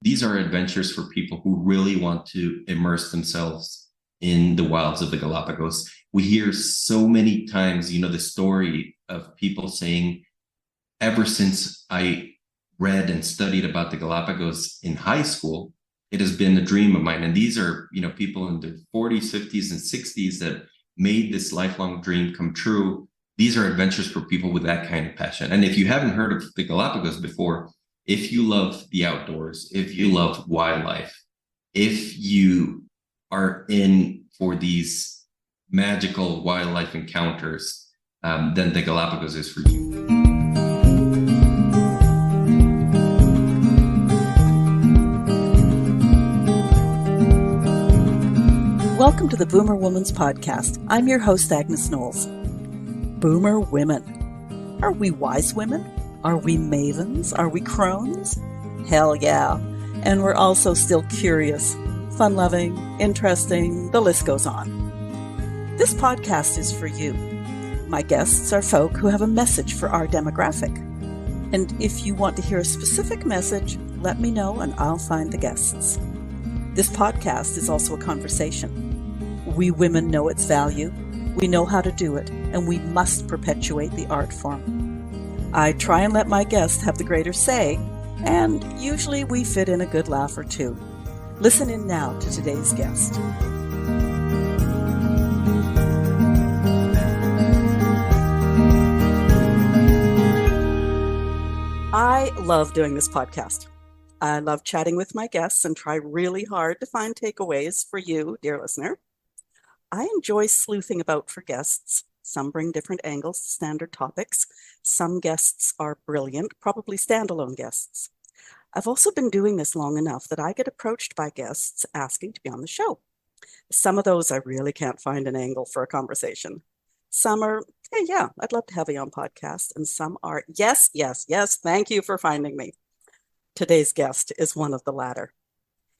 These are adventures for people who really want to immerse themselves in the wilds of the Galapagos. We hear so many times, the story of people saying, ever since I read and studied about the Galapagos in high school, it has been a dream of mine. And these are, people in their 40s, 50s, and 60s that made this lifelong dream come true. These are adventures for people with that kind of passion. And if you haven't heard of the Galapagos before, if you love the outdoors, if you love wildlife, if you are in for these magical wildlife encounters, then the Galapagos is for you. Welcome to the Boomer Woman's Podcast. I'm your host, Agnes Knowles. Boomer women. Are we wise women? Are we mavens? Are we crones? Hell yeah. And we're also still curious, fun-loving, interesting, the list goes on. This podcast is for you. My guests are folk who have a message for our demographic. And if you want to hear a specific message, let me know and I'll find the guests. This podcast is also a conversation. We women know its value, we know how to do it, and we must perpetuate the art form. I try and let my guests have the greater say, and usually we fit in a good laugh or two. Listen in now to today's guest. I love doing this podcast. I love chatting with my guests and try really hard to find takeaways for you, dear listener. I enjoy sleuthing about for guests. Some bring different angles to standard topics. Some guests are brilliant, probably standalone guests. I've also been doing this long enough that I get approached by guests asking to be on the show. Some of those I really can't find an angle for a conversation. Some are, hey, yeah, I'd love to have you on podcast. And some are, yes, thank you for finding me. Today's guest is one of the latter.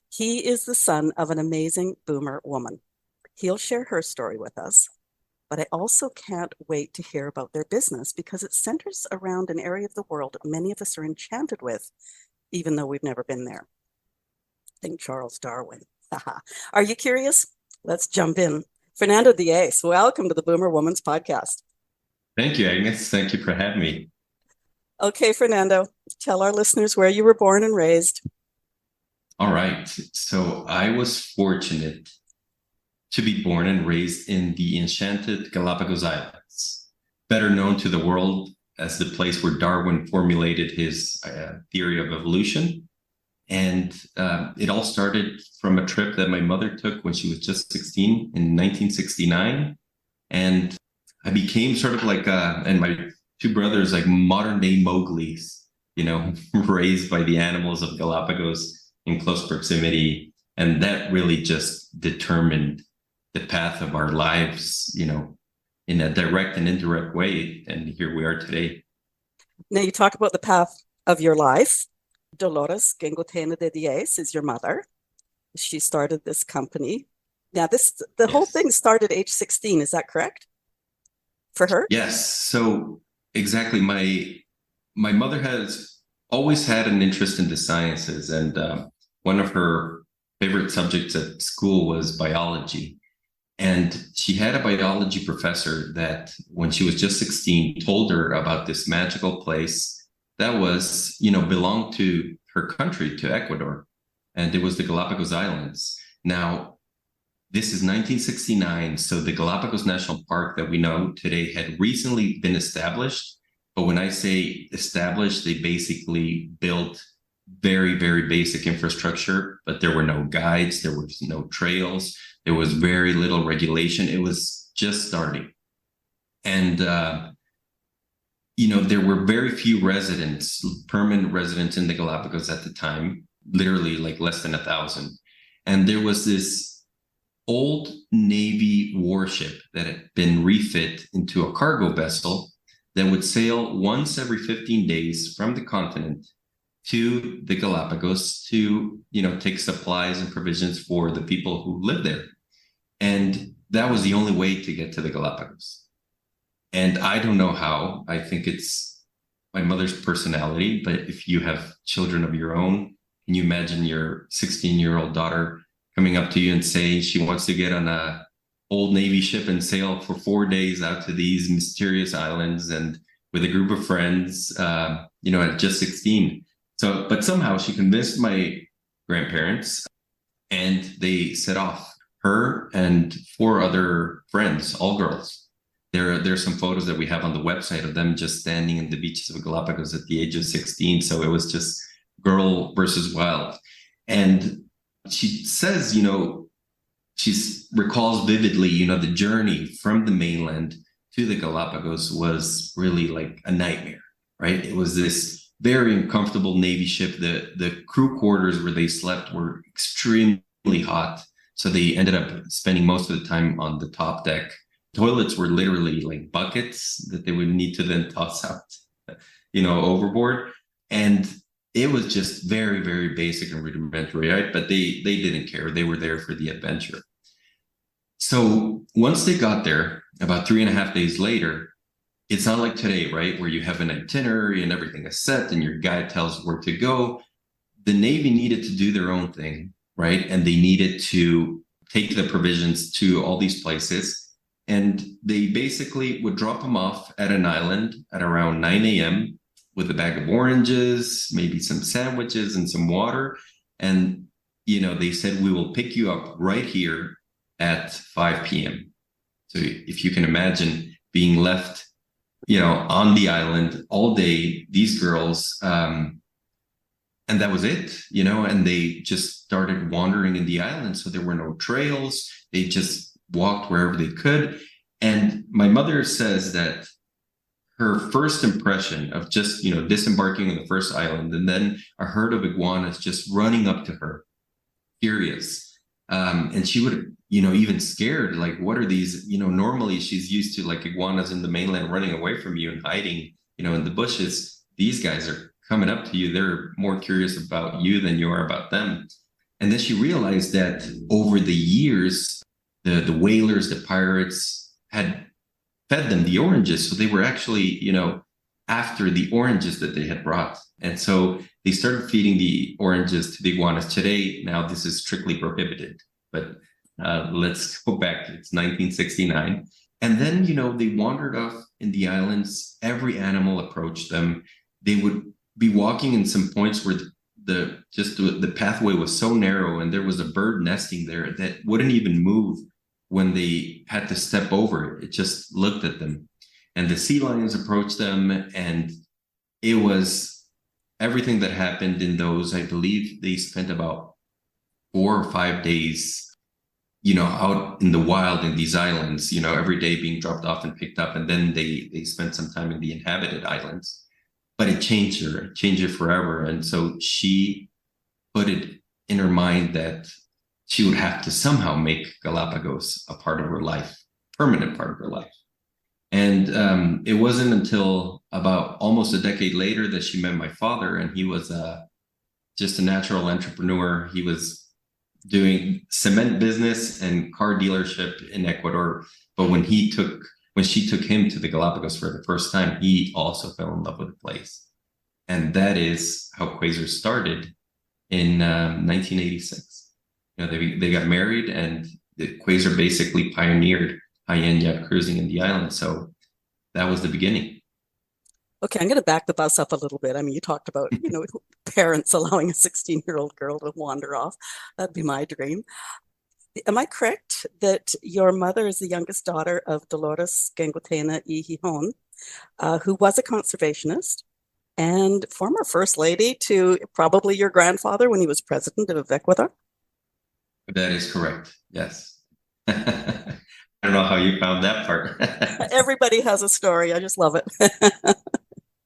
He is the son of an amazing boomer woman. He'll share her story with us, but I also can't wait to hear about their business because it centers around an area of the world many of us are enchanted with, even though we've never been there. Think Charles Darwin. Are you curious? Let's jump in. Fernando Diez, welcome to the Boomer Woman's Podcast. Thank you, Agnes. Thank you for having me. Okay, Fernando, tell our listeners where you were born and raised. All right. So I was fortunate to be born and raised in the enchanted Galapagos Islands, better known to the world as the place where Darwin formulated his theory of evolution. And it all started from a trip that my mother took when she was just 16 in 1969. And I became sort of like, and my two brothers, like modern day Mowglis, raised by the animals of Galapagos in close proximity. And that really just determined the path of our lives, in a direct and indirect way. And here we are today. Now you talk about the path of your life. Dolores Gengotena de Diez is your mother. She started this company. Now the whole thing started at age 16. Is that correct? For her? Yes. So exactly. My mother has always had an interest in the sciences. And one of her favorite subjects at school was biology. And she had a biology professor that when she was just 16 told her about this magical place that was, belonged to her country, to Ecuador. And it was the Galapagos Islands. Now, this is 1969. So the Galapagos National Park that we know today had recently been established. But when I say established, they basically built very, very basic infrastructure, but there were no guides, there was no trails, there was very little regulation. It was just starting. And, there were very few permanent residents in the Galapagos at the time, literally like less than 1,000. And there was this old Navy warship that had been refit into a cargo vessel that would sail once every 15 days from the continent to the Galapagos to, take supplies and provisions for the people who live there. And that was the only way to get to the Galapagos. And I don't know how. I think it's my mother's personality, but if you have children of your own, Can you imagine your 16-year-old daughter coming up to you and saying she wants to get on a old Navy ship and sail for 4 days out to these mysterious islands and with a group of friends, at just 16. So, but somehow she convinced my grandparents and they set off, her and four other friends, all girls. There's some photos that we have on the website of them just standing in the beaches of Galapagos at the age of 16. So it was just girl versus wild. And she says, she recalls vividly, the journey from the mainland to the Galapagos was really like a nightmare, right? It was this very uncomfortable Navy ship. The crew quarters where they slept were extremely hot. So they ended up spending most of the time on the top deck. Toilets were literally like buckets that they would need to then toss out, overboard. And it was just very, very basic and rudimentary, right? But they didn't care. They were there for the adventure. So once they got there, about 3.5 days later, it's not like today, right? Where you have an itinerary and everything is set and your guide tells where to go. The Navy needed to do their own thing, right? And they needed to take the provisions to all these places. And they basically would drop them off at an island at around 9 a.m. with a bag of oranges, maybe some sandwiches and some water. And, they said, we will pick you up right here at 5 p.m. So if you can imagine being left, on the island all day, these girls, and that was it, and they just started wandering in the island. So there were no trails. They just walked wherever they could. And my mother says that her first impression of just, disembarking on the first island and then a herd of iguanas just running up to her, furious. And she would, even scared, like, what are these? Normally she's used to like iguanas in the mainland running away from you and hiding, in the bushes. These guys are coming up to you. They're more curious about you than you are about them. And then she realized that over the years, the whalers, the pirates had fed them the oranges. So they were actually, after the oranges that they had brought. And so they started feeding the oranges to the iguanas. Today, now this is strictly prohibited, but let's go back. It's 1969. And then, they wandered off in the islands. Every animal approached them. They would be walking in some points where the pathway was so narrow and there was a bird nesting there that wouldn't even move when they had to step over it. It just looked at them. And the sea lions approached them, and it was everything that happened in those. I believe they spent about 4 or 5 days, out in the wild in these islands, every day being dropped off and picked up. And then they spent some time in the inhabited islands. But it changed her, changed it forever. And so she put it in her mind that she would have to somehow make Galapagos a part of her life, permanent part of her life. And it wasn't until about almost a decade later that she met my father, and he was just a natural entrepreneur. He was doing cement business and car dealership in Ecuador. But when she took him to the Galapagos for the first time, he also fell in love with the place. And that is how Quasar started in 1986. They got married, and the Quasar basically pioneered high-end yacht cruising in the island. So that was the beginning. Okay, I'm going to back the bus up a little bit. I mean, you talked about, parents allowing a 16-year-old girl to wander off. That'd be my dream. Am I correct that your mother is the youngest daughter of Dolores Gangotena y Gijón, who was a conservationist and former first lady to probably your grandfather when he was president of Ecuador? That is correct. Yes. I don't know how you found that part. Everybody has a story. I just love it.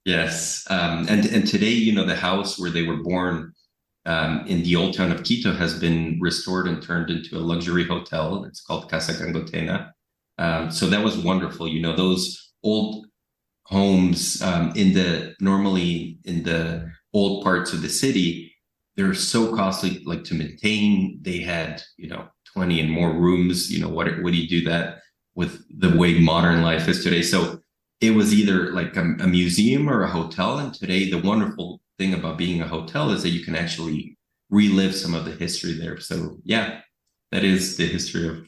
Yes. And today, the house where they were born in the old town of Quito has been restored and turned into a luxury hotel. It's called Casa Gangotena. So that was wonderful. Those old homes normally in the old parts of the city, they're so costly, like to maintain. They had, 20 and more rooms. What do you do that with the way modern life is today? So it was either like a museum or a hotel. And today, the wonderful thing about being a hotel is that you can actually relive some of the history there. So yeah, that is the history of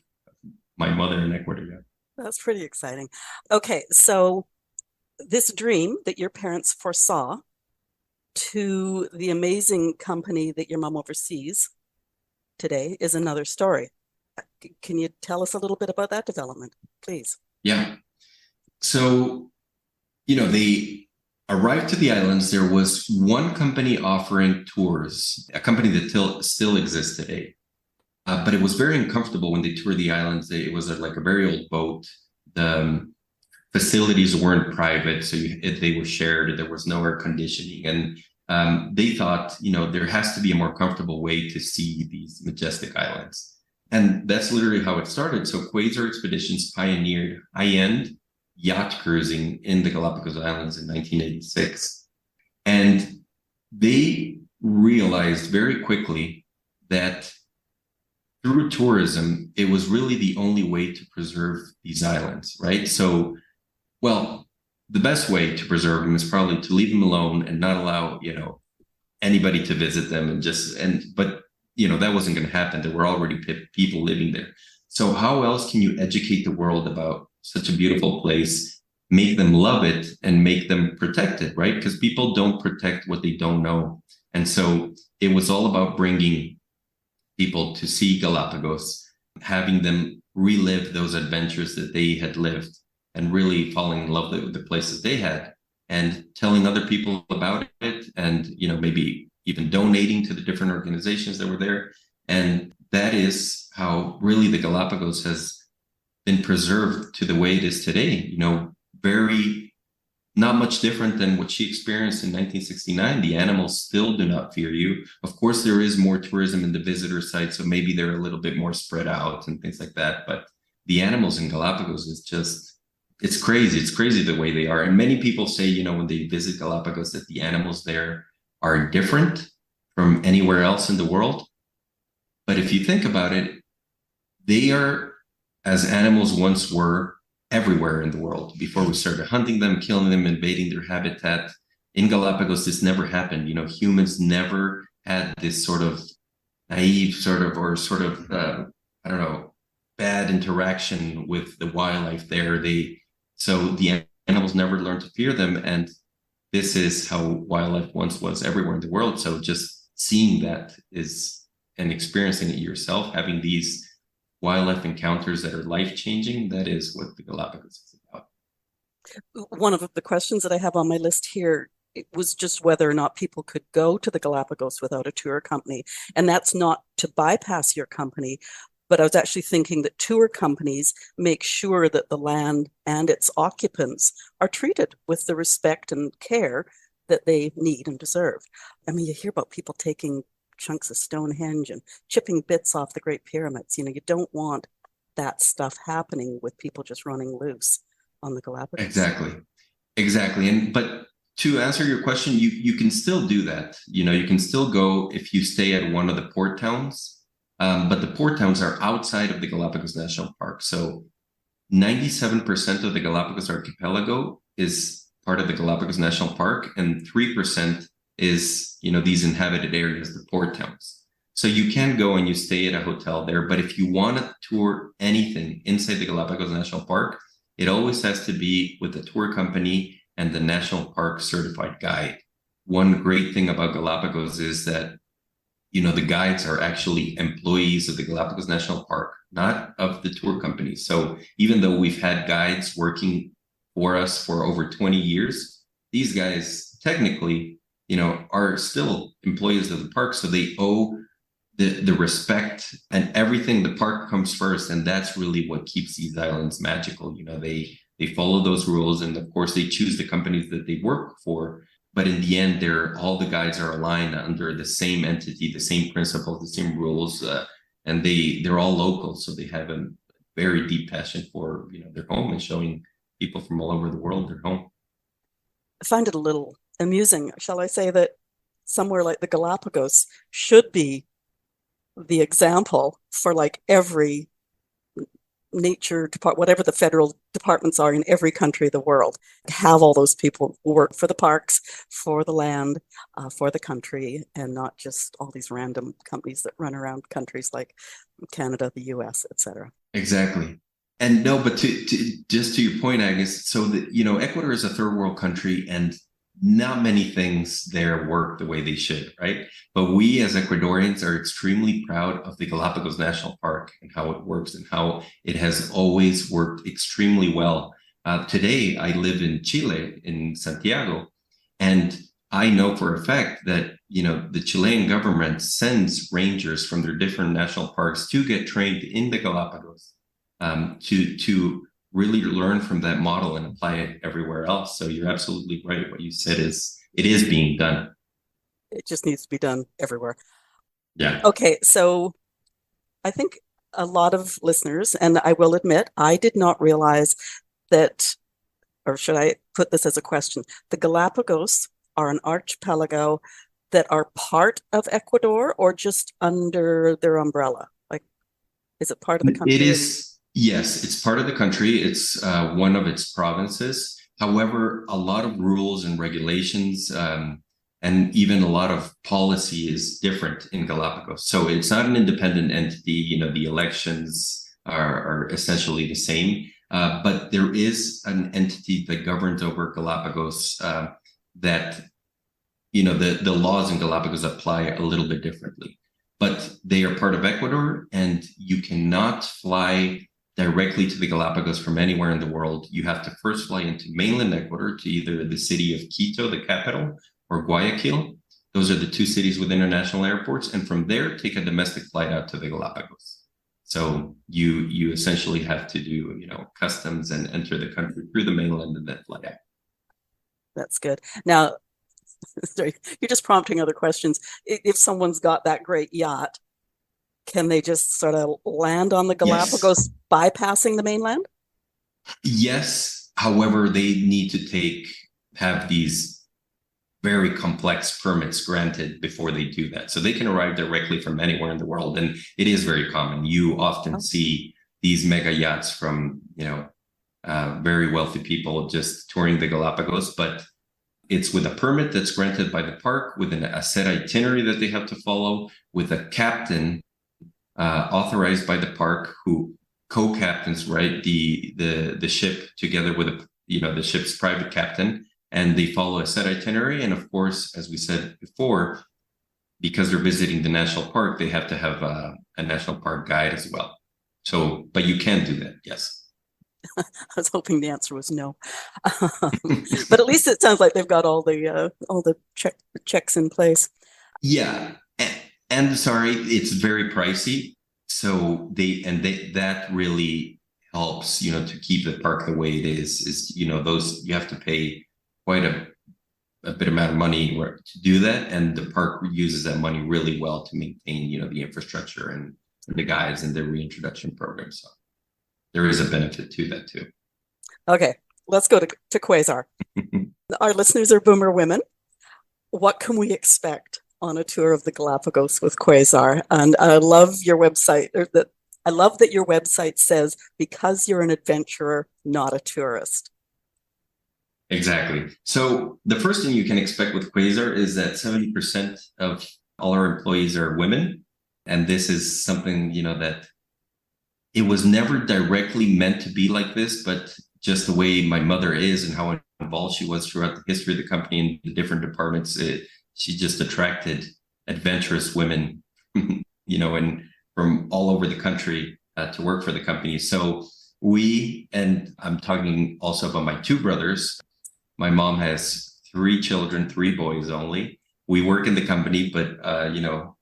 my mother in Ecuador. Yeah. That's pretty exciting. Okay, so this dream that your parents foresaw to the amazing company that your mom oversees today is another story. Can you tell us a little bit about that development, please? Yeah. So, they arrived to the islands. There was one company offering tours, a company that still exists today. But it was very uncomfortable when they toured the islands. It was like a very old boat. The facilities weren't private, so they were shared. There was no air conditioning, and they thought, there has to be a more comfortable way to see these majestic islands, and that's literally how it started. So Quasar Expeditions pioneered high-end yacht cruising in the Galapagos Islands in 1986, and they realized very quickly that through tourism, it was really the only way to preserve these islands, right? So, well, the best way to preserve them is probably to leave them alone and not allow, anybody to visit them but that wasn't going to happen. There were already people living there. So how else can you educate the world about such a beautiful place, make them love it and make them protect it, right? Because people don't protect what they don't know. And so it was all about bringing people to see Galapagos, having them relive those adventures that they had lived and really falling in love with the places they had and telling other people about it and, maybe even donating to the different organizations that were there. And that is how really the Galapagos has been preserved to the way it is today, very not much different than what she experienced in 1969. The animals still do not fear you. Of course, there is more tourism in the visitor site, so maybe they're a little bit more spread out and things like that. But the animals in Galapagos is just, it's crazy. It's crazy the way they are. And many people say, when they visit Galapagos, that the animals there are different from anywhere else in the world. But if you think about it, they are, as animals once were, everywhere in the world. Before we started hunting them, killing them, invading their habitat. In Galapagos, this never happened. Humans never had this sort of naive I don't know, bad interaction with the wildlife there. So the animals never learned to fear them. And this is how wildlife once was everywhere in the world. So just seeing that is, and experiencing it yourself, having these wildlife encounters that are life-changing, that is what the Galapagos is about. One of the questions that I have on my list here, it was just whether or not people could go to the Galapagos without a tour company. And that's not to bypass your company, but I was actually thinking that tour companies make sure that the land and its occupants are treated with the respect and care that they need and deserve. I mean, you hear about people taking chunks of Stonehenge and chipping bits off the Great Pyramids. You don't want that stuff happening with people just running loose on the Galapagos. Exactly. But to answer your question, you can still do that. You can still go if you stay at one of the port towns, but the port towns are outside of the Galapagos National Park. So 97% of the Galapagos archipelago is part of the Galapagos National Park, and 3% is, these inhabited areas, the port towns. So you can go and you stay at a hotel there, but if you want to tour anything inside the Galapagos National Park, it always has to be with the tour company and the National Park certified guide. One great thing about Galapagos is that, the guides are actually employees of the Galapagos National Park, not of the tour company. So even though we've had guides working for us for over 20 years, these guys technically are still employees of the park. So they owe the respect and everything. The park comes first. And that's really what keeps these islands magical. They follow those rules. And of course, they choose the companies that they work for. But in the end, all the guides are aligned under the same entity, the same principles, the same rules. And they're all local. So they have a very deep passion for their home and showing people from all over the world their home. I find it a little amusing, shall I say, that somewhere like the Galapagos should be the example for like every nature department, whatever the federal departments are in every country of the world, have all those people who work for the parks, for the land, for the country, and not just all these random companies that run around countries like Canada, the US, etc. Exactly. And no, but to just to your point, Agnes, so that Ecuador is a third world country and not many things there work the way they should, right? But we as Ecuadorians are extremely proud of the Galapagos National Park and how it works and how it has always worked extremely well. Today, I live in Chile, in Santiago, and I know for a fact that the Chilean government sends rangers from their different national parks to get trained in the Galapagos, to really learn from that model and apply it everywhere else. So you're absolutely right. What you said it is being done. It just needs to be done everywhere. Yeah. Okay, so I think a lot of listeners, and I will admit, I did not realize that, or should I put this as a question? The Galapagos are an archipelago that are part of Ecuador or just under their umbrella? Like, is it part of the country? It is, yes, it's part of the country. It's one of its provinces. However, a lot of rules and regulations, and even a lot of policy is different in Galapagos. So it's not an independent entity. The elections are essentially the same. But there is an entity that governs over Galapagos, that the laws in Galapagos apply a little bit differently, but they are part of Ecuador, and you cannot fly directly to the Galapagos from anywhere in the world. You have to first fly into mainland Ecuador to either the city of Quito, the capital, or Guayaquil. Those are the two cities with international airports, and from there take a domestic flight out to the Galapagos. So you essentially have to do customs and enter the country through the mainland and then fly out. That's good. Now, sorry, you're just prompting other questions. If someone's got that great yacht, can they just sort of land on the Galapagos bypassing the mainland? Yes. However, they need to have these very complex permits granted before they do that. So they can arrive directly from anywhere in the world. And it is very common. You often see these mega yachts from, very wealthy people just touring the Galapagos, but it's with a permit that's granted by the park, with a set itinerary that they have to follow, with a captain authorized by the park who co-captains, right, the ship together with the ship's private captain, and they follow a set itinerary. And of course, as we said before, because they're visiting the national park, they have to have a national park guide as well. So, but you can do that, yes. I was hoping the answer was no, but at least it sounds like they've got all the checks in place. Yeah, and sorry, it's very pricey. So that really helps, to keep the park the way it is. Those you have to pay quite a bit amount of money to do that, and the park uses that money really well to maintain, the infrastructure and the guides and the reintroduction program. So there is a benefit to that too. Okay, let's go to Quasar. Our listeners are boomer women. What can we expect on a tour of the Galapagos with Quasar? And I love your website, I love that your website says, because you're an adventurer, not a tourist. Exactly. So the first thing you can expect with Quasar is that 70% of all our employees are women. And this is something, that it was never directly meant to be like this, but just the way my mother is and how involved she was throughout the history of the company and the different departments, she just attracted adventurous women, and from all over the country to work for the company. So and I'm talking also about my two brothers. My mom has 3 children, 3 boys only. We work in the company, but,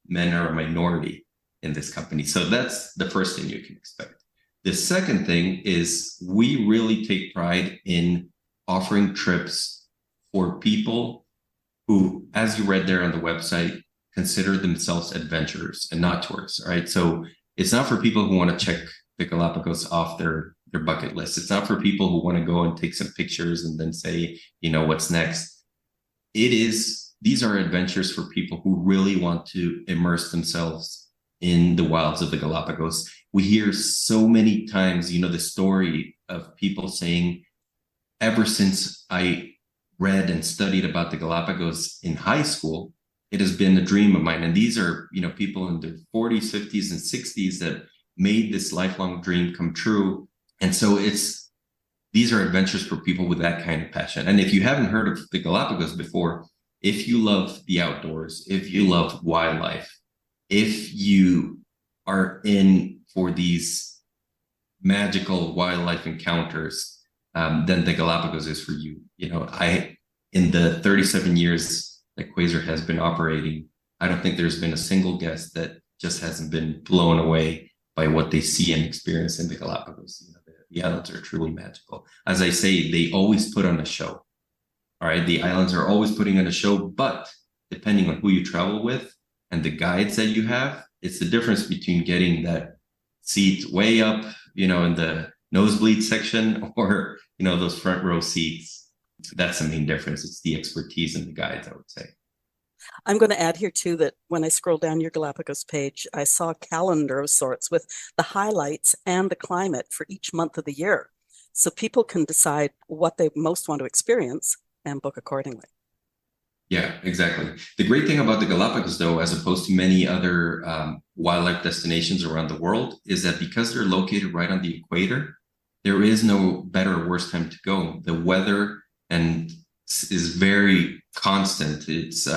men are a minority in this company. So that's the first thing you can expect. The second thing is we really take pride in offering trips for people who, as you read there on the website, consider themselves adventurers and not tourists. All right. So it's not for people who want to check the Galapagos off their bucket list. It's not for people who want to go and take some pictures and then say, what's next. These are adventures for people who really want to immerse themselves in the wilds of the Galapagos. We hear so many times, the story of people saying, ever since I read and studied about the Galapagos in high school, it has been a dream of mine. And these are, people in their 40s, 50s, and 60s that made this lifelong dream come true. And so these are adventures for people with that kind of passion. And if you haven't heard of the Galapagos before, if you love the outdoors, if you love wildlife, if you are in for these magical wildlife encounters, then the Galapagos is for you. In the 37 years that Quasar has been operating, I don't think there's been a single guest that just hasn't been blown away by what they see and experience in the Galapagos. The islands are truly magical. As I say, they always put on a show. All right, the islands are always putting on a show, but depending on who you travel with and the guides that you have, it's the difference between getting that seat way up, in the nosebleed section, or those front row seats. That's the main difference. It's the expertise in the guides, I would say. I'm going to add here too that when I scrolled down your Galapagos page, I saw a calendar of sorts with the highlights and the climate for each month of the year. So people can decide what they most want to experience and book accordingly. Yeah, exactly. The great thing about the Galapagos, though, as opposed to many other wildlife destinations around the world, is that because they're located right on the equator, there is no better or worse time to go. The weather is very constant. It's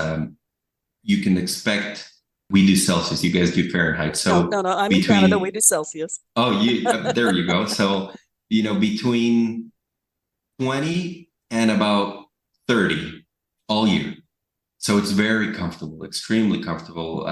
you can expect, we do Celsius, you guys do Fahrenheit. So no, I'm in Canada, we do Celsius. Oh, there you go. So, between 20 and about 30 all year. So it's very comfortable, extremely comfortable.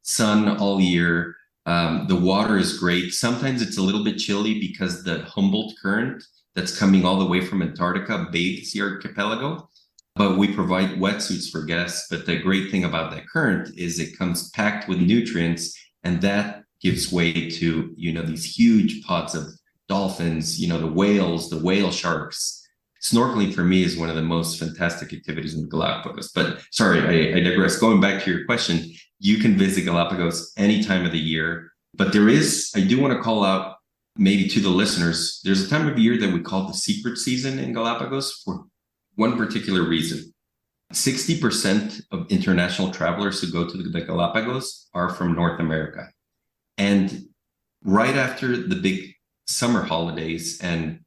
Sun all year. The water is great. Sometimes it's a little bit chilly because the Humboldt current that's coming all the way from Antarctica bathes the archipelago. But we provide wetsuits for guests. But the great thing about that current is it comes packed with nutrients, and that gives way to, these huge pods of dolphins, the whales, the whale sharks. Snorkeling for me is one of the most fantastic activities in the Galapagos. But sorry, I digress. Going back to your question, you can visit Galapagos any time of the year. But I do want to call out maybe to the listeners, there's a time of year that we call the secret season in Galapagos for one particular reason. 60% of international travelers who go to the Galapagos are from North America. And right after the big summer holidays and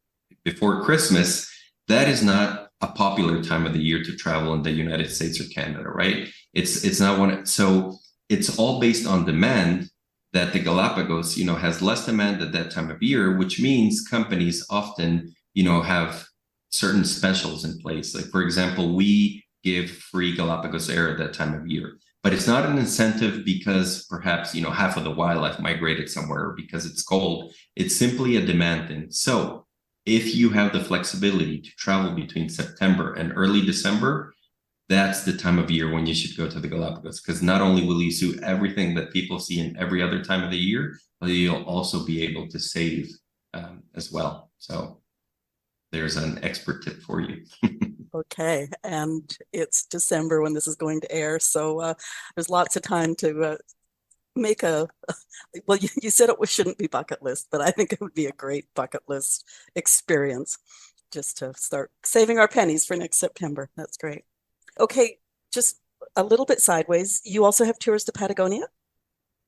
before Christmas, that is not a popular time of the year to travel in the United States or Canada, right? It's not one. So it's all based on demand, that the Galapagos, has less demand at that time of year, which means companies often, have certain specials in place. Like, for example, we give free Galapagos air at that time of year, but it's not an incentive because perhaps, half of the wildlife migrated somewhere because it's cold. It's simply a demand thing. So if you have the flexibility to travel between September and early December, that's the time of year when you should go to the Galapagos, because not only will you see everything that people see in every other time of the year, but you'll also be able to save as well. So there's an expert tip for you. Okay, and it's December when this is going to air, so there's lots of time to make well, you said it shouldn't be bucket list, but I think it would be a great bucket list experience just to start saving our pennies for next September. That's great. Okay, just a little bit sideways, you also have tours to Patagonia?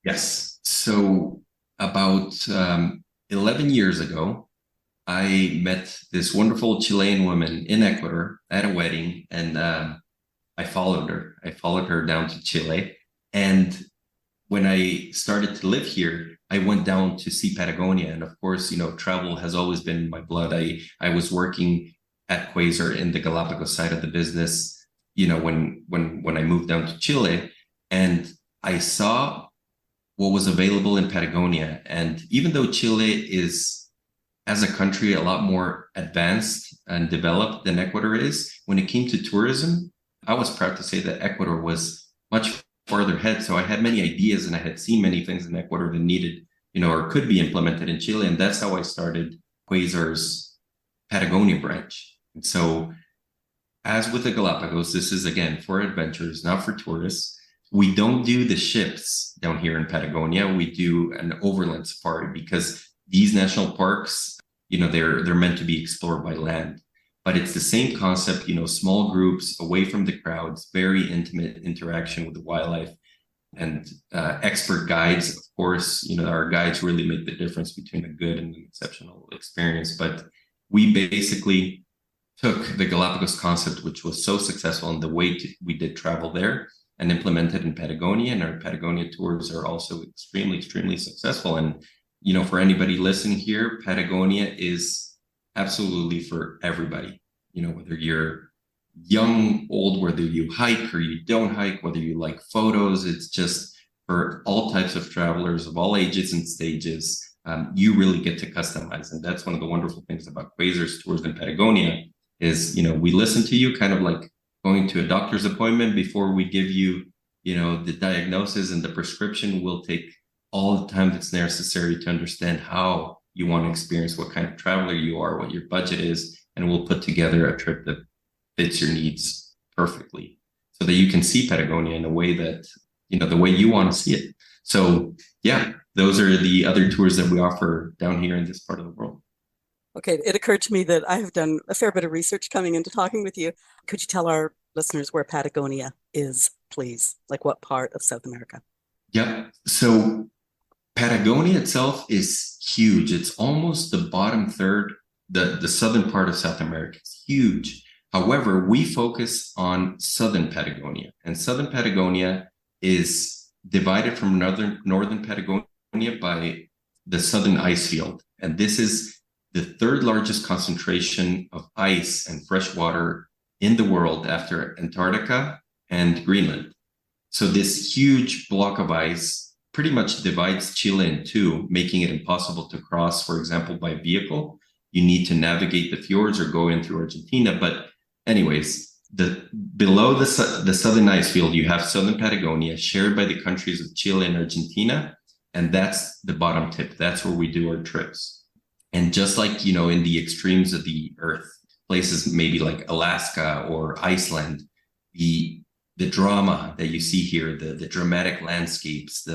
Yes. So about 11 years ago, I met this wonderful Chilean woman in Ecuador at a wedding, and I followed her. I followed her down to Chile. And when I started to live here, I went down to see Patagonia. And of course, travel has always been in my blood. I was working at Quasar in the Galapagos side of the business, when I moved down to Chile, and I saw what was available in Patagonia. And even though Chile is, as a country, a lot more advanced and developed than Ecuador is, when it came to tourism, I was proud to say that Ecuador was much farther ahead. So I had many ideas, and I had seen many things in Ecuador that needed, or could be implemented in Chile. And that's how I started Quasar's Patagonia branch. And so, as with the Galapagos, this is, again, for adventurers, not for tourists. we don't do the ships down here in Patagonia. We do an overland safari because these national parks, they're meant to be explored by land. But it's the same concept, small groups away from the crowds, very intimate interaction with the wildlife, and expert guides. Of course, our guides really make the difference between a good and an exceptional experience. But we basically took the Galapagos concept, which was so successful, and the way we did travel there, and implemented in Patagonia. And our Patagonia tours are also extremely, extremely successful. And, for anybody listening here, Patagonia is absolutely for everybody, whether you're young, old, whether you hike or you don't hike, whether you like photos, it's just for all types of travelers of all ages and stages. You really get to customize. And that's one of the wonderful things about Quasar's tours in Patagonia is, we listen to you kind of like going to a doctor's appointment. Before we give you, the diagnosis and the prescription. We'll take all the time that's necessary to understand how you want to experience, what kind of traveler you are, what your budget is, and we'll put together a trip that fits your needs perfectly so that you can see Patagonia in a way that, the way you want to see it. So yeah, those are the other tours that we offer down here in this part of the world. Okay, it occurred to me that I have done a fair bit of research coming into talking with you. Could you tell our listeners where Patagonia is, please? Like what part of South America? Yep. So Patagonia itself is huge. It's almost the bottom third, the southern part of South America. It's huge. However, we focus on southern Patagonia, and southern Patagonia is divided from northern Patagonia by the southern ice field. And this is the third largest concentration of ice and fresh water in the world after Antarctica and Greenland. So this huge block of ice pretty much divides Chile in two, making it impossible to cross, for example, by vehicle. You need to navigate the fjords or go in through Argentina. But anyways, below the southern ice field, you have southern Patagonia shared by the countries of Chile and Argentina. And that's the bottom tip. That's where we do our trips. And just like, in the extremes of the earth, places maybe like Alaska or Iceland, the drama that you see here, the dramatic landscapes,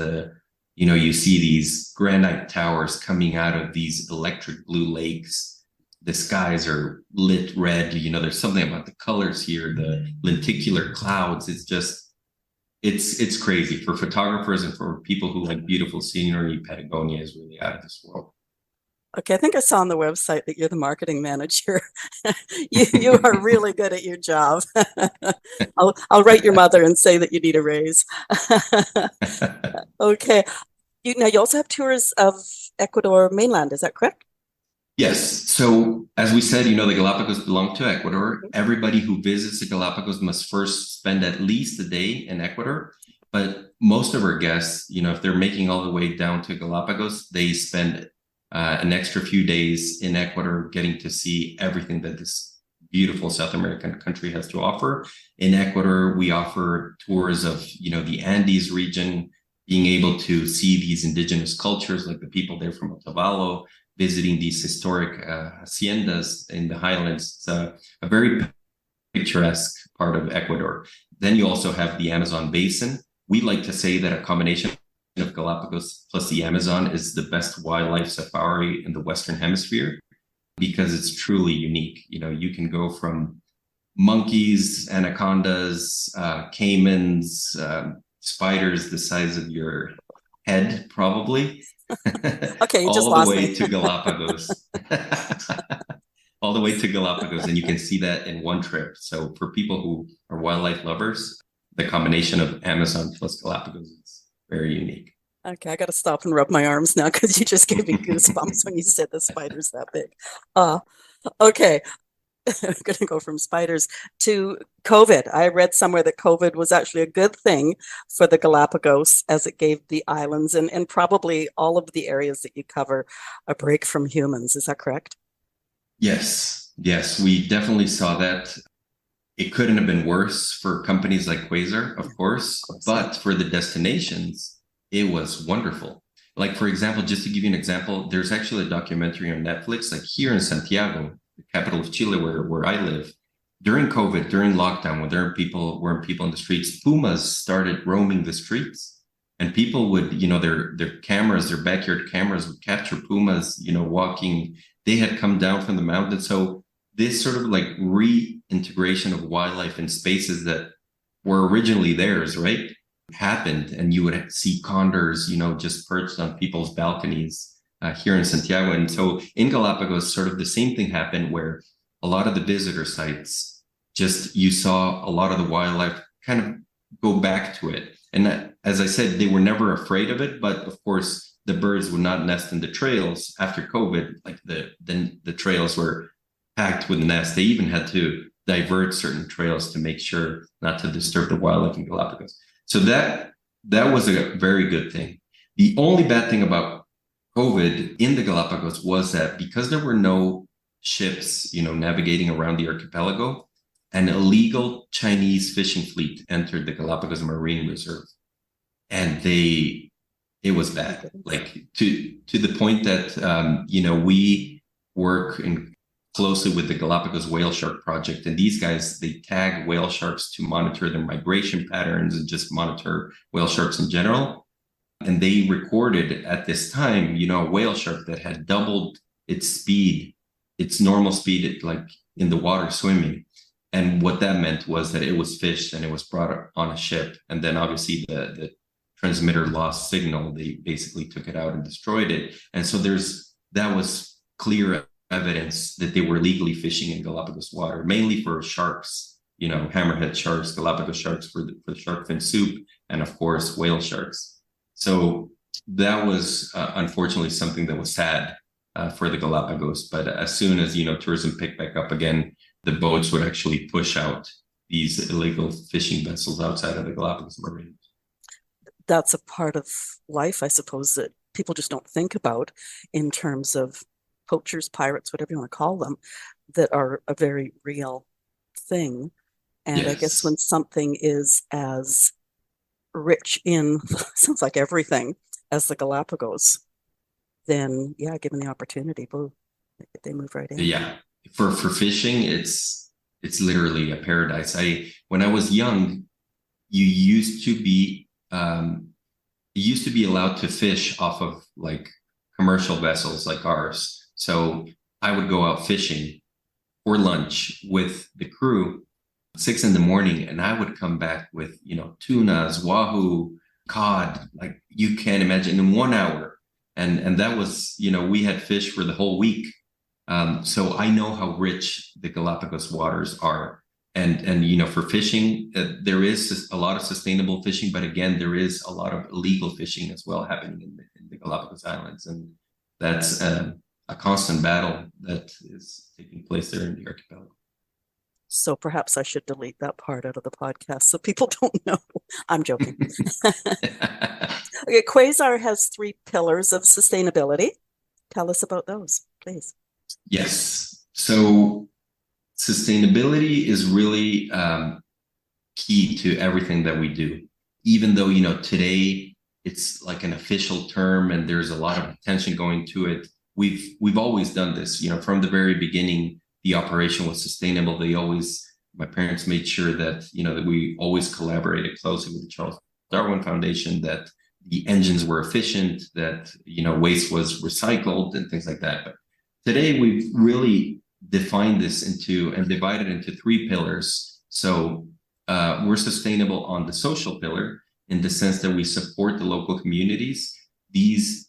you see these granite towers coming out of these electric blue lakes. The skies are lit red. There's something about the colors here, the lenticular clouds. It's crazy. For photographers and for people who like beautiful scenery, Patagonia is really out of this world. Okay, I think I saw on the website that you're the marketing manager. You are really good at your job. I'll write your mother and say that you need a raise. Okay. You also have tours of Ecuador mainland, is that correct? Yes. So as we said, the Galapagos belong to Ecuador. Everybody who visits the Galapagos must first spend at least a day in Ecuador. But most of our guests, if they're making all the way down to Galapagos, they spend an extra few days in Ecuador, getting to see everything that this beautiful South American country has to offer. In Ecuador, we offer tours of, the Andes region, being able to see these indigenous cultures, like the people there from Otavalo, visiting these historic haciendas in the highlands. It's a very picturesque part of Ecuador. Then you also have the Amazon basin. We like to say that a combination of Galapagos plus the Amazon is the best wildlife safari in the Western Hemisphere because it's truly unique. You can go from monkeys, anacondas, caimans, spiders the size of your head, probably. Okay, you just all the lost way me. to Galapagos. All the way to Galapagos, and you can see that in one trip. So for people who are wildlife lovers, the combination of Amazon plus Galapagos is very unique. Okay, I got to stop and rub my arms now because you just gave me goosebumps when you said the spider's that big. Okay, I'm going to go from spiders to COVID. I read somewhere that COVID was actually a good thing for the Galapagos as it gave the islands and probably all of the areas that you cover a break from humans. Is that correct? Yes, we definitely saw that. It couldn't have been worse for companies like Quasar, of course, but for the destinations, it was wonderful. Like, for example, just to give you an example, there's actually a documentary on Netflix, like here in Santiago, the capital of Chile, where I live. during COVID, during lockdown, when there weren't people in the streets, pumas started roaming the streets, and people would, their cameras, their backyard cameras would capture pumas, walking. They had come down from the mountain, so this sort of like reintegration of wildlife in spaces that were originally theirs, right, happened, and you would see condors, just perched on people's balconies here in Santiago. And so in Galapagos, sort of the same thing happened where a lot of the visitor sites, just you saw a lot of the wildlife kind of go back to it. And as I said, they were never afraid of it, but of course the birds would not nest in the trails after COVID. Like the trails were packed with nests. They even had to divert certain trails to make sure not to disturb the wildlife in Galapagos. So that was a very good thing. The only bad thing about COVID in the Galapagos was that because there were no ships, navigating around the archipelago, an illegal Chinese fishing fleet entered the Galapagos Marine Reserve, and it was bad, like to the point that we work closely with the Galapagos Whale Shark Project, and these guys, they tag whale sharks to monitor their migration patterns and just monitor whale sharks in general. And they recorded at this time, a whale shark that had doubled its speed, its normal speed, like in the water swimming. And what that meant was that it was fished and it was brought on a ship. And then obviously the transmitter lost signal. They basically took it out and destroyed it. And so that was clear evidence that they were legally fishing in Galapagos water, mainly for sharks, hammerhead sharks, Galapagos sharks for the shark fin soup, and of course, whale sharks. So that was unfortunately something that was sad for the Galapagos. But as soon as, tourism picked back up again, the boats would actually push out these illegal fishing vessels outside of the Galapagos Marine. That's a part of life, I suppose, that people just don't think about in terms of poachers, pirates, whatever you want to call them, that are a very real thing. And yes. I guess when something is as rich in, sounds like everything, as the Galapagos, then yeah, given the opportunity, they move right in. Yeah, for fishing, it's literally a paradise. When I was young, you used to be allowed to fish off of like commercial vessels like ours. So I would go out fishing for lunch with the crew at 6 a.m, and I would come back with, tunas, wahoo, cod, like you can't imagine, in 1 hour. And that was, we had fish for the whole week. So I know how rich the Galapagos waters are. And for fishing, there is a lot of sustainable fishing, but again, there is a lot of illegal fishing as well happening in the Galapagos Islands. And that's a constant battle that is taking place there in the archipelago. So perhaps I should delete that part out of the podcast so people don't know. I'm joking. Okay, Quasar has 3 pillars of sustainability. Tell us about those, please. Yes. So sustainability is really key to everything that we do. Even though, today it's like an official term and there's a lot of attention going to it, we've always done this. From the very beginning, the operation was sustainable. My parents made sure that, that we always collaborated closely with the Charles Darwin Foundation, that the engines were efficient, that, waste was recycled and things like that. But today we've really defined this and divided into 3 pillars. So we're sustainable on the social pillar in the sense that we support the local communities. These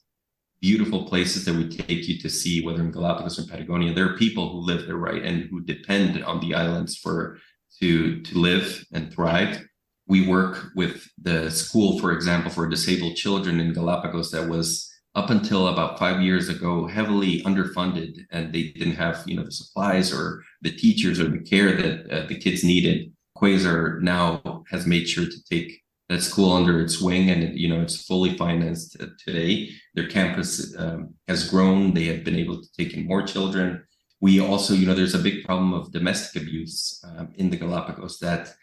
beautiful places that we take you to see, whether in Galapagos or Patagonia, there are people who live there, right, and who depend on the islands to live and thrive. We work with the school, for example, for disabled children in Galapagos that was, up until about 5 years ago, heavily underfunded, and they didn't have, the supplies or the teachers or the care that the kids needed. Quasar now has made sure to take that school under its wing, and it's fully financed today. Their campus has grown. They have been able to take in more children. We also, there's a big problem of domestic abuse in the Galapagos, that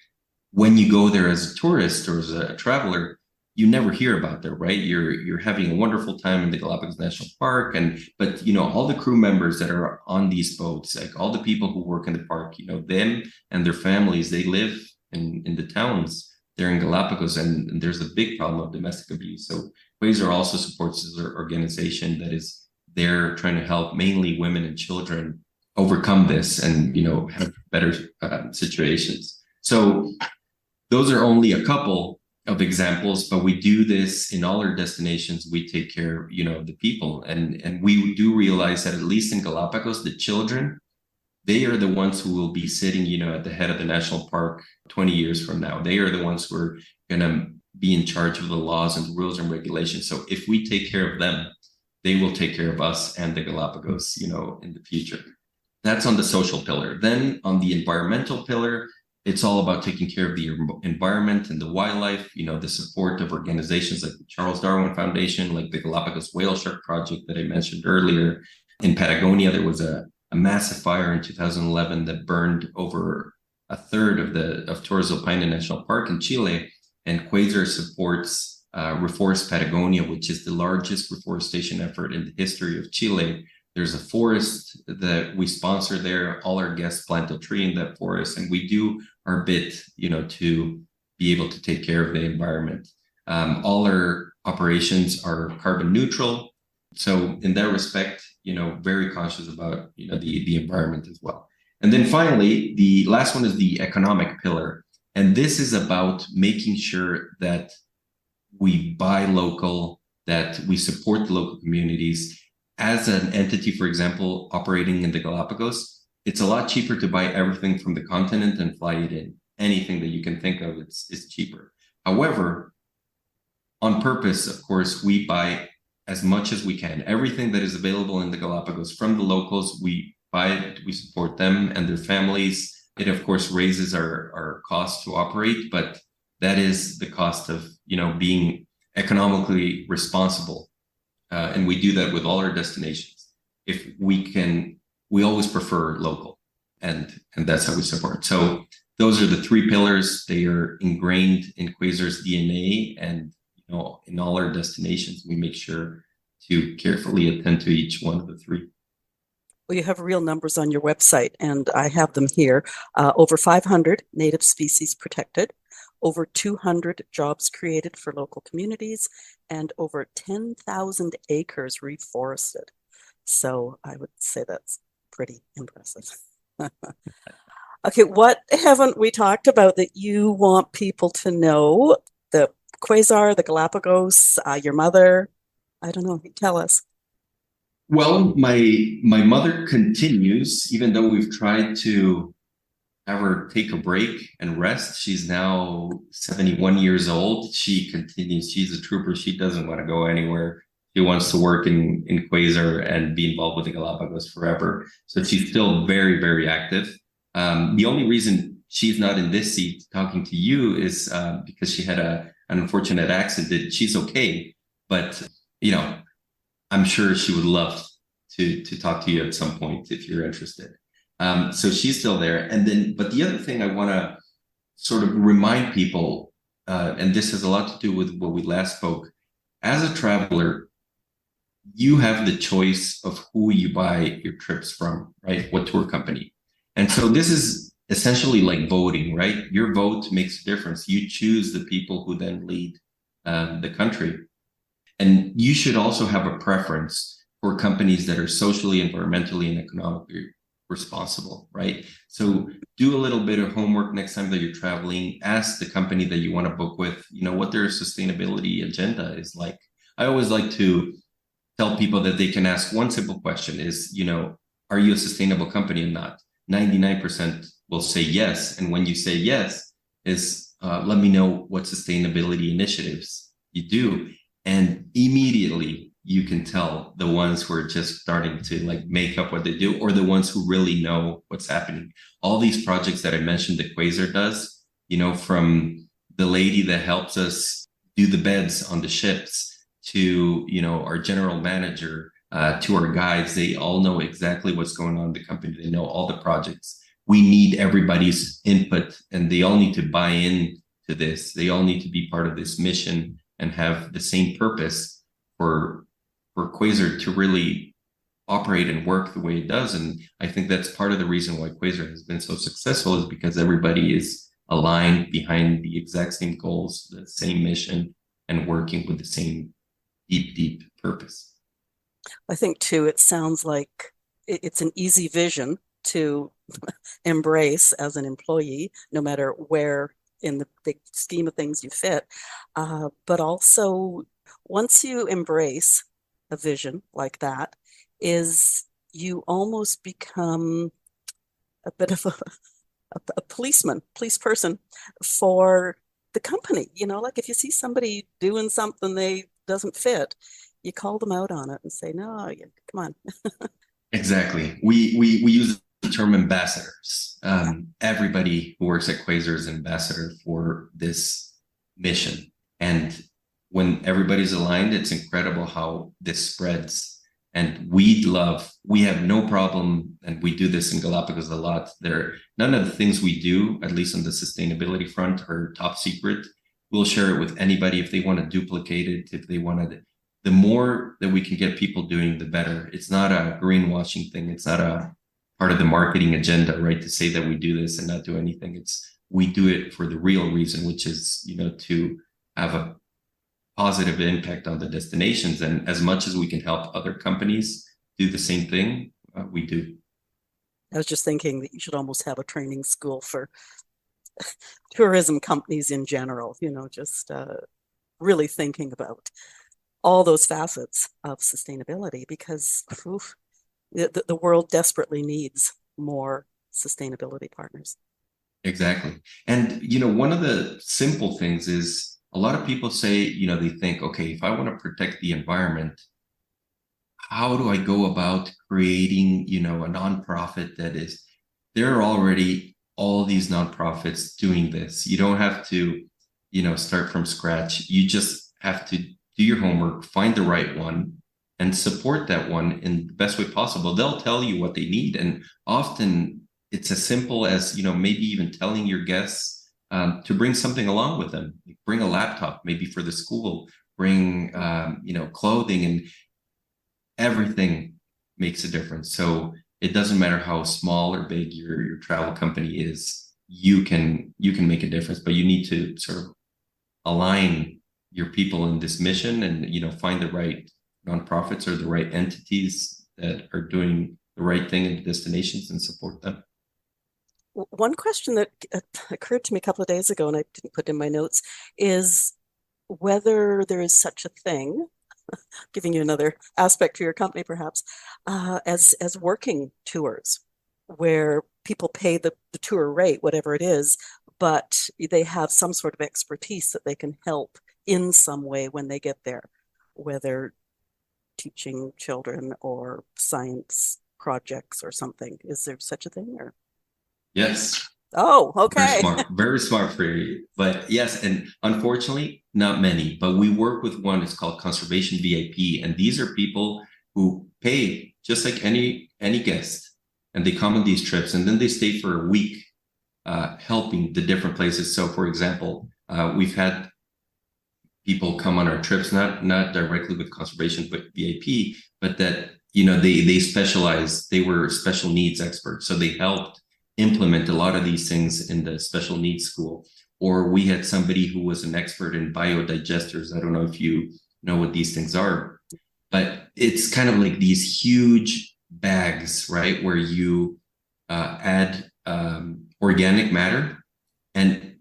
when you go there as a tourist or as a traveler, you never hear about there, right? You're having a wonderful time in the Galapagos National Park, and but all the crew members that are on these boats, like all the people who work in the park, them and their families, they live in the towns there in Galapagos, and there's a big problem of domestic abuse. So Quasar also supports this organization that is there trying to help mainly women and children overcome this and have better situations. So those are only a couple of examples, but we do this in all our destinations. We take care of the people, and we do realize that at least in Galapagos, the children, they are the ones who will be sitting at the head of the national park 20 years from now. They are the ones who are going to be in charge of the laws and rules and regulations. So if we take care of them, they will take care of us and the Galapagos in the future. That's on the social pillar. Then on the environmental pillar, it's all about taking care of the environment and the wildlife, the support of organizations like the Charles Darwin Foundation, like the Galapagos Whale Shark Project that I mentioned earlier. In Patagonia, there was a massive fire in 2011 that burned over a third of Torres del Paine National Park in Chile. And Quasar supports Reforest Patagonia, which is the largest reforestation effort in the history of Chile. There's a forest that we sponsor there. All our guests plant a tree in that forest, and we do our bit, to be able to take care of the environment. All our operations are carbon neutral. So in that respect, very conscious about, the environment as well. And then finally, the last one is the economic pillar. And this is about making sure that we buy local, that we support the local communities. As an entity, for example, operating in the Galapagos, it's a lot cheaper to buy everything from the continent and fly it in. Anything that you can think of, it's cheaper. However, on purpose, of course, we buy as much as we can. Everything that is available in the Galapagos from the locals, we buy it, we support them and their families. It, of course, raises our cost to operate, but that is the cost of, being economically responsible. And we do that with all our destinations. If we can, we always prefer local, and that's how we support. So those are the three pillars. They are ingrained in Quasar's DNA, and in all our destinations, we make sure to carefully attend to each one of the three. Well, you have real numbers on your website, and I have them here. Over 500 native species protected, over 200 jobs created for local communities, and over 10,000 acres reforested. So I would say that's pretty impressive. Okay, what haven't we talked about that you want people to know? The Quasar, the Galapagos, your mother? I don't know. Tell us. Well, my mother continues, even though we've tried to have her take a break and rest. She's now 71 years old. She continues. She's a trooper. She doesn't want to go anywhere. She wants to work in Quasar and be involved with the Galapagos forever. So she's still very, very active. The only reason she's not in this seat talking to you is because she had an unfortunate accident. She's okay, but I'm sure she would love to talk to you at some point if you're interested. So she's still there. And then, but the other thing I want to sort of remind people, and this has a lot to do with what we last spoke, as a traveler, you have the choice of who you buy your trips from, right? What tour company. And so this is essentially like voting, right? Your vote makes a difference. You choose the people who then lead the country. And you should also have a preference for companies that are socially, environmentally, and economically responsible, right? So do a little bit of homework next time that you're traveling. Ask the company that you want to book with, what their sustainability agenda is like. I always like to tell people that they can ask one simple question is, are you a sustainable company or not? 99% will say yes. And when you say yes, let me know what sustainability initiatives you do. And immediately you can tell the ones who are just starting to make up what they do, or the ones who really know what's happening. All these projects that I mentioned that Quasar does, from the lady that helps us do the beds on the ships to, our general manager, to our guides, they all know exactly what's going on in the company. They know all the projects. We need everybody's input, and they all need to buy in to this. They all need to be part of this mission and have the same purpose for Quasar to really operate and work the way it does. And I think that's part of the reason why Quasar has been so successful, is because everybody is aligned behind the exact same goals, the same mission, and working with the same deep, deep purpose. I think too, it sounds like it's an easy vision to embrace as an employee, no matter where in the big scheme of things you fit. But also, once you embrace a vision like that, is you almost become a bit of a police person for the company. Like if you see somebody doing something they doesn't fit, you call them out on it and say, no, come on. Exactly. We use the term ambassadors. Yeah. Everybody who works at Quasar is ambassador for this mission. And when everybody's aligned, it's incredible how this spreads. And we have no problem, and we do this in Galapagos a lot. None of the things we do, at least on the sustainability front, are top secret. We'll share it with anybody if they want to duplicate it, if they want to. The more that we can get people doing, the better. It's not a greenwashing thing. It's not a part of the marketing agenda, right? To say that we do this and not do anything. We do it for the real reason, which is, to have a positive impact on the destinations. And as much as we can help other companies do the same thing, we do. I was just thinking that you should almost have a training school for tourism companies in general, just really thinking about all those facets of sustainability, because the world desperately needs more sustainability partners. Exactly. And, one of the simple things is, a lot of people say, they think, okay, if I want to protect the environment, how do I go about creating, a nonprofit there are already all these nonprofits doing this. You don't have to, start from scratch. You just have to do your homework, find the right one, and support that one in the best way possible. They'll tell you what they need. And often it's as simple as, maybe even telling your guests to bring something along with them. Bring a laptop, maybe for the school, bring, clothing, and everything makes a difference. So it doesn't matter how small or big your travel company is, you can make a difference, but you need to sort of align your people in this mission and, find the right nonprofits or the right entities that are doing the right thing in the destinations and support them. One question that occurred to me a couple of days ago, and I didn't put in my notes, is whether there is such a thing, giving you another aspect to your company perhaps, as working tours, where people pay the tour rate, whatever it is, but they have some sort of expertise that they can help in some way when they get there, whether teaching children or science projects or something. Is there such a thing? Or Yes. Oh, okay. Very smart for you. But yes, and unfortunately, not many. But we work with one. It's called Conservation VIP, and these are people who pay just like any guest, and they come on these trips, and then they stay for a week, helping the different places. So, for example, we've had people come on our trips, not directly with Conservation but VIP, but that they specialize. They were special needs experts, so they helped implement a lot of these things in the special needs school. Or we had somebody who was an expert in biodigesters. I don't know if you know what these things are, but it's kind of like these huge bags, right? Where you add organic matter and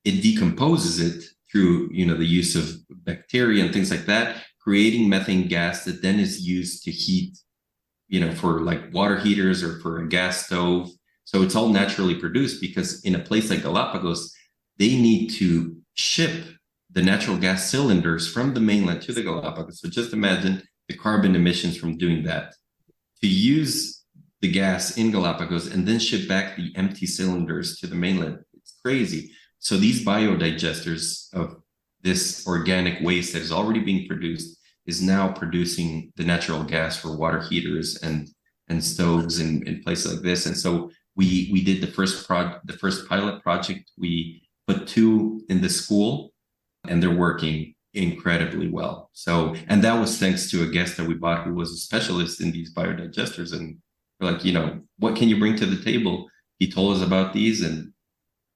it decomposes it through, the use of bacteria and things like that, creating methane gas that then is used to heat, for like water heaters or for a gas stove. So it's all naturally produced, because in a place like Galapagos, they need to ship the natural gas cylinders from the mainland to the Galapagos. So just imagine the carbon emissions from doing that. To use the gas in Galapagos and then ship back the empty cylinders to the mainland. It's crazy. So these biodigesters of this organic waste that is already being produced is now producing the natural gas for water heaters and stoves in places like this. And so we did the first pilot project. We put 2 in the school, and they're working incredibly well. So, and that was thanks to a guest that we bought who was a specialist in these biodigesters. And we're like, what can you bring to the table? He told us about these and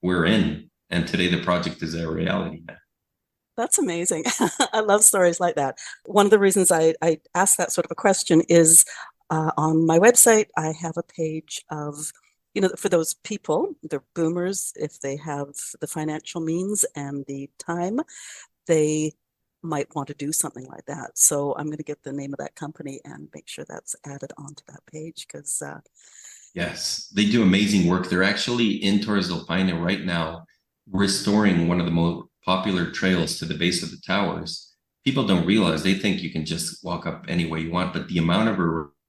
we're in. And today the project is a reality now. That's amazing. I love stories like that. One of the reasons I asked that sort of a question is on my website, I have a page of, for those people, they're boomers, if they have the financial means and the time, they might want to do something like that. So I'm going to get the name of that company and make sure that's added onto that page because yes, they do amazing work. They're actually in Torres del Paine right now, restoring one of the most popular trails to the base of the towers. People don't realize, they think you can just walk up any way you want, but the amount of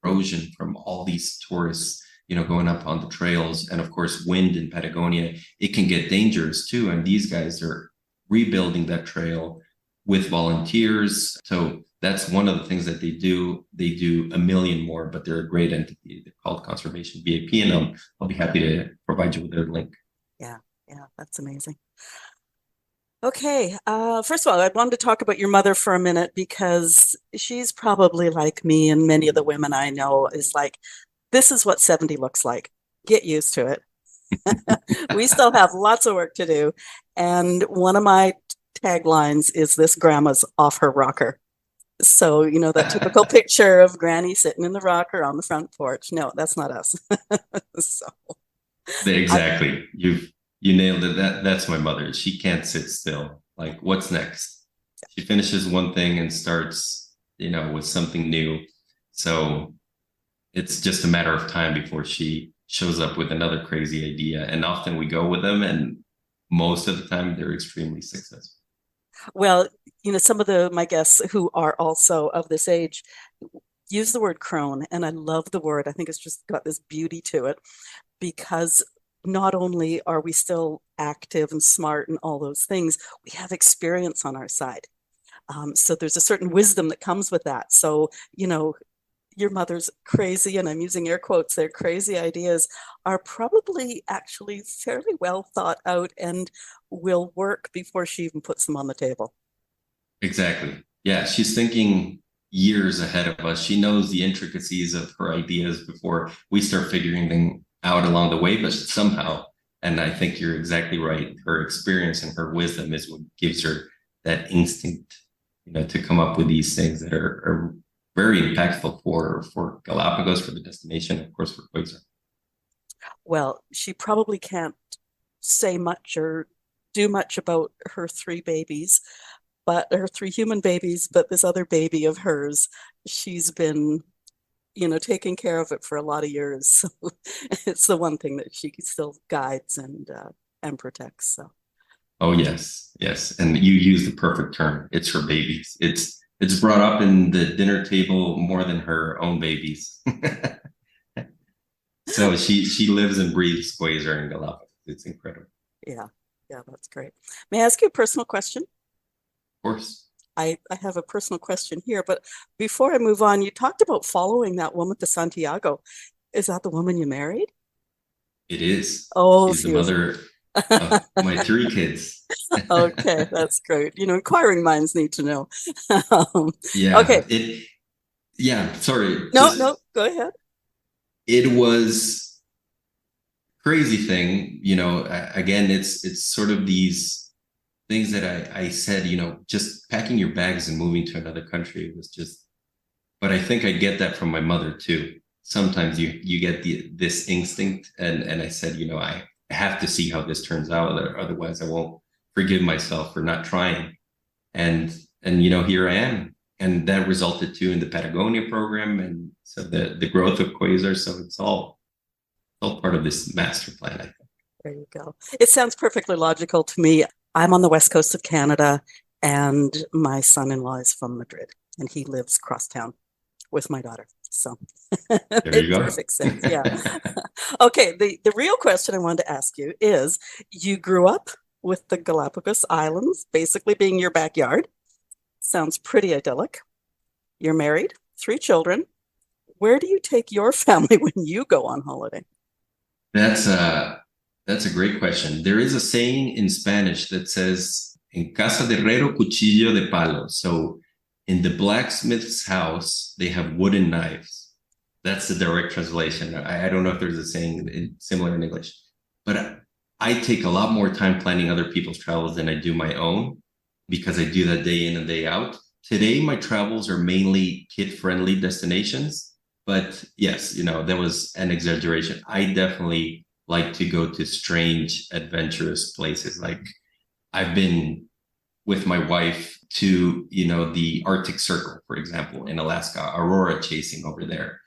erosion from all these tourists, going up on the trails, and of course, wind in Patagonia, it can get dangerous too. And these guys are rebuilding that trail with volunteers. So that's one of the things that they do. They do a million more, but they're a great entity. They're called Conservation BAP, and I'll be happy to provide you with their link. Yeah, that's amazing. Okay, first of all, I wanted to talk about your mother for a minute because she's probably like me and many of the women I know is like, this is what 70 looks like. Get used to it. We still have lots of work to do. And one of my taglines is this grandma's off her rocker. So, that typical picture of Granny sitting in the rocker on the front porch. No, that's not us. So Exactly. You nailed it. That's my mother. She can't sit still. Like, what's next? She finishes one thing and starts, with something new. So it's just a matter of time before she shows up with another crazy idea. And often we go with them, and most of the time they're extremely successful. Well, some of my guests who are also of this age use the word crone, and I love the word. I think it's just got this beauty to it because not only are we still active and smart and all those things, we have experience on our side. So there's a certain wisdom that comes with that. So, your mother's crazy, and I'm using air quotes there, crazy ideas are probably actually fairly well thought out and will work before she even puts them on the table. Exactly. Yeah, she's thinking years ahead of us. She knows the intricacies of her ideas before we start figuring them out along the way, but somehow, and I think you're exactly right, her experience and her wisdom is what gives her that instinct, to come up with these things that are very impactful for Galapagos, for the destination, of course, for Quasar. Well, she probably can't say much or do much about her three babies, but her three human babies, but this other baby of hers, she's been, taking care of it for a lot of years. So it's the one thing that she still guides and protects. So. Oh yes, yes, and you use the perfect term. It's her babies. It's brought up in the dinner table more than her own babies. So she lives and breathes Quasar and Galapagos. It's incredible. Yeah, that's great. May I ask you a personal question? Of course. I have a personal question here, but before I move on, you talked about following that woman to Santiago. Is that the woman you married? It is. Oh, She's the mother of my three kids. Okay, that's great. Inquiring minds need to know. Yeah. Okay. Yeah, sorry. No, go ahead. It was crazy thing, again, it's sort of these things that I said, just packing your bags and moving to another country was just, but I think I get that from my mother too. Sometimes you get this instinct, and I said, I have to see how this turns out, otherwise I won't forgive myself for not trying. And here I am. And that resulted too in the Patagonia program, and so the growth of Quasar. So it's all part of this master plan, I think. There you go. It sounds perfectly logical to me. I'm on the west coast of Canada, and my son-in-law is from Madrid, and he lives cross town with my daughter. So there you go. Perfect sense. Yeah. Okay. The real question I wanted to ask you is, you grew up with the Galapagos Islands basically being your backyard. Sounds pretty idyllic. You're married, 3 children. Where do you take your family when you go on holiday? That's a great question. There is a saying in Spanish that says, En casa de herrero, cuchillo de palo. So in the blacksmith's house, they have wooden knives. That's the direct translation. I don't know if there's a saying similar in English, but I take a lot more time planning other people's travels than I do my own because I do that day in and day out. Today, my travels are mainly kid-friendly destinations, but yes, that was an exaggeration. I definitely like to go to strange, adventurous places. Like I've been with my wife to, the Arctic Circle, for example, in Alaska, Aurora chasing over there.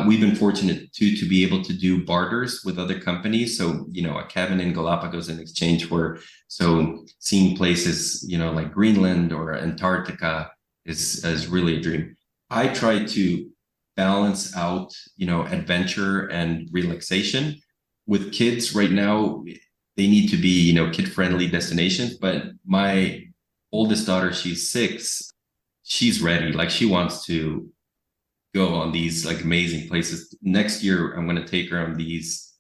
We've been fortunate to be able to do barters with other companies. So, a cabin in Galapagos in exchange for, so seeing places, like Greenland or Antarctica is really a dream. I try to balance out, adventure and relaxation. With kids right now, they need to be, kid-friendly destinations. But my oldest daughter, she's 6. She's ready. Like she wants to go on these like amazing places. Next year, I'm going to take her on these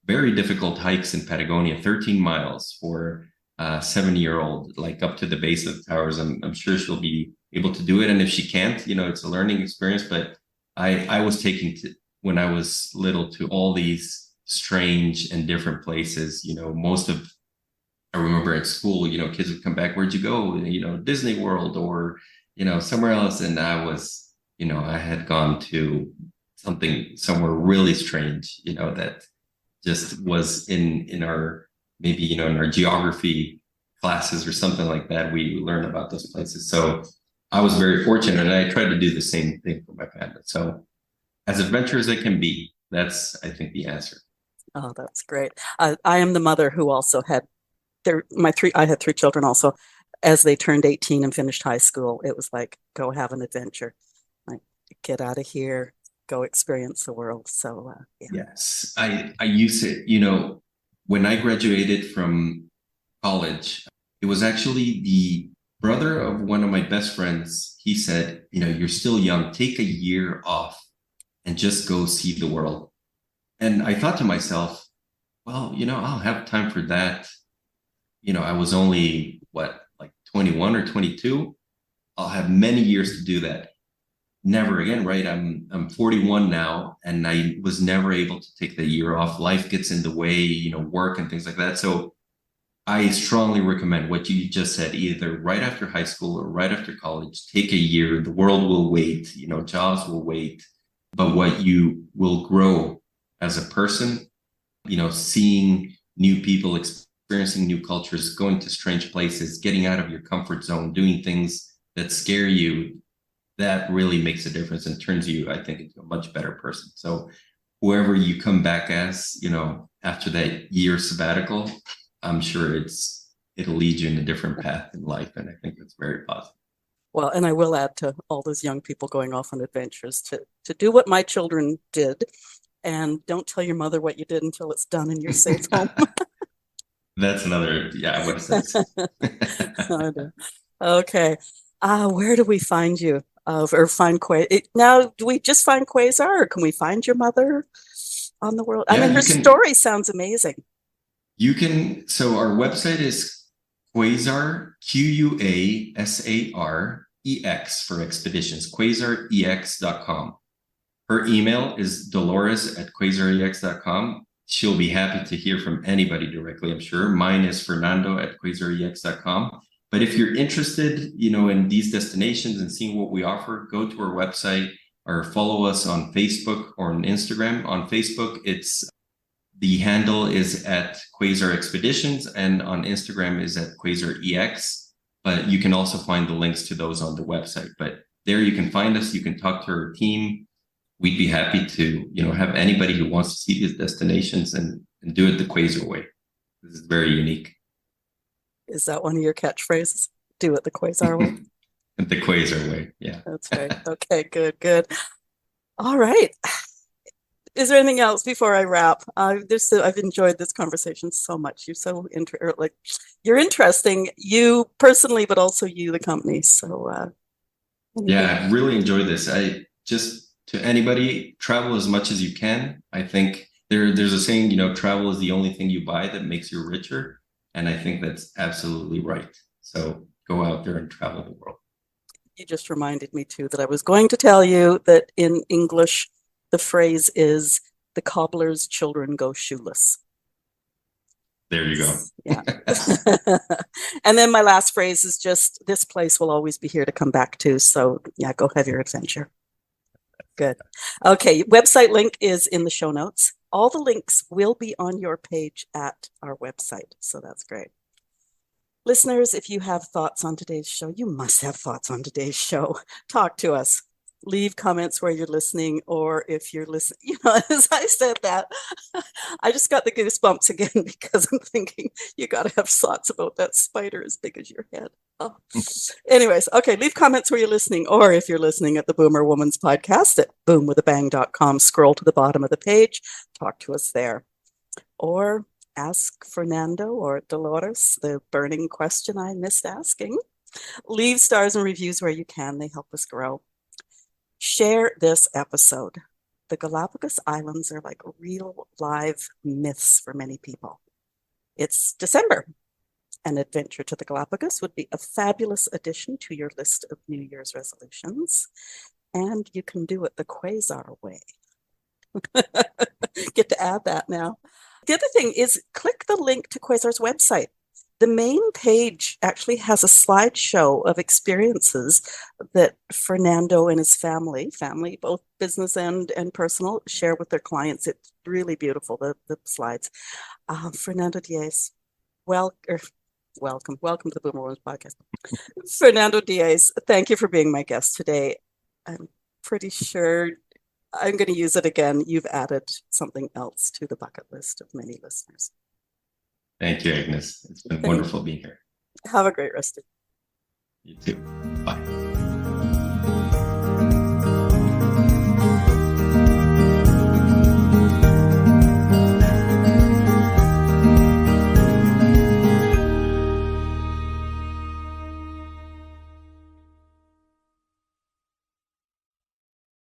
very difficult hikes in Patagonia, 13 miles for a 7-year-old, like up to the base of the towers. I'm sure she'll be able to do it. And if she can't, it's a learning experience. But I was taking when I was little to all these strange and different places. I remember at school, kids would come back, where'd you go? Disney World or, somewhere else. And I had gone to somewhere really strange, that just was in our, maybe, in our geography classes or something like that. We learned about those places. So I was very fortunate and I tried to do the same thing for my family. So as adventurous as it can be, that's, I think, the answer. Oh, that's great. I am the mother who also had I had 3 children also. As they turned 18 and finished high school, it was like, go have an adventure. Like, get out of here, go experience the world. So, yeah. Yes, I used to, when I graduated from college, it was actually the brother of one of my best friends. He said, you're still young, take a year off and just go see the world. And I thought to myself, well, I'll have time for that. I was only like 21 or 22. I'll have many years to do that. Never again, right? I'm 41 now, and I was never able to take the year off. Life gets in the way, work and things like that. So I strongly recommend what you just said, either right after high school or right after college, take a year. The world will wait, jobs will wait, but what you will grow as a person, seeing new people, experiencing new cultures, going to strange places, getting out of your comfort zone, doing things that scare you, that really makes a difference and turns you, I think, into a much better person. So whoever you come back as, after that year sabbatical, I'm sure it'll lead you in a different path in life. And I think that's very positive. Well, and I will add to all those young people going off on adventures to do what my children did. And don't tell your mother what you did until it's done and you're safe home. That's another, yeah, what sense. Okay. Where do we find you? Or find Quasar? Now, do we just find Quasar, or can we find your mother on the world? Yeah, I mean, her story sounds amazing. So our website is Quasar, QUASAREX for expeditions, quasarex.com. Her email is dolores@quasarex.com. She'll be happy to hear from anybody directly, I'm sure. Mine is fernando@quasarex.com. But if you're interested, in these destinations and seeing what we offer, go to our website or follow us on Facebook or on Instagram. On Facebook, the handle is at Quasar Expeditions, and on Instagram is at QuasarEX. But you can also find the links to those on the website. But there you can find us. You can talk to our team. We'd be happy to, have anybody who wants to see these destinations and do it the Quasar way. This is very unique. Is that one of your catchphrases? Do it the Quasar way? The Quasar way, yeah. That's right. Okay, good. All right. Is there anything else before I wrap? I've enjoyed this conversation so much. You're interesting, you personally, but also you, the company. So yeah, I really enjoyed this. To anybody, travel as much as you can. I think there's a saying, travel is the only thing you buy that makes you richer. And I think that's absolutely right. So go out there and travel the world. You just reminded me too that I was going to tell you that in English, the phrase is the cobbler's children go shoeless. There you go. Yeah. And then my last phrase is just, this place will always be here to come back to. So yeah, go have your adventure. Good. Okay. Website link is in the show notes. All the links will be on your page at our website. So that's great. Listeners, if you have thoughts on today's show, you must have thoughts on today's show. Talk to us. Leave comments where you're listening, or if you're listening, as I said that, I just got the goosebumps again because I'm thinking you got to have thoughts about that spider as big as your head. Oh. Anyways, okay, leave comments where you're listening, or if you're listening at the Boomer Woman's podcast at boomwithabang.com, scroll to the bottom of the page, talk to us there. Or ask Fernando or Dolores the burning question I missed asking. Leave stars and reviews where you can. They help us grow. Share this episode. The Galapagos Islands are like real live myths for many people. It's December. An adventure to the Galapagos would be a fabulous addition to your list of New Year's resolutions. And you can do it the Quasar way. Get to add that now. The other thing is click the link to Quasar's website. The main page actually has a slideshow of experiences that Fernando and his family, both business and personal, share with their clients. It's really beautiful, the slides. Fernando Diez, welcome to the Boomer Women's Podcast. Fernando Diez, thank you for being my guest today. I'm pretty sure I'm going to use it again. You've added something else to the bucket list of many listeners. Thank you, Agnes. It's been wonderful being here. Have a great rest of You too. Bye.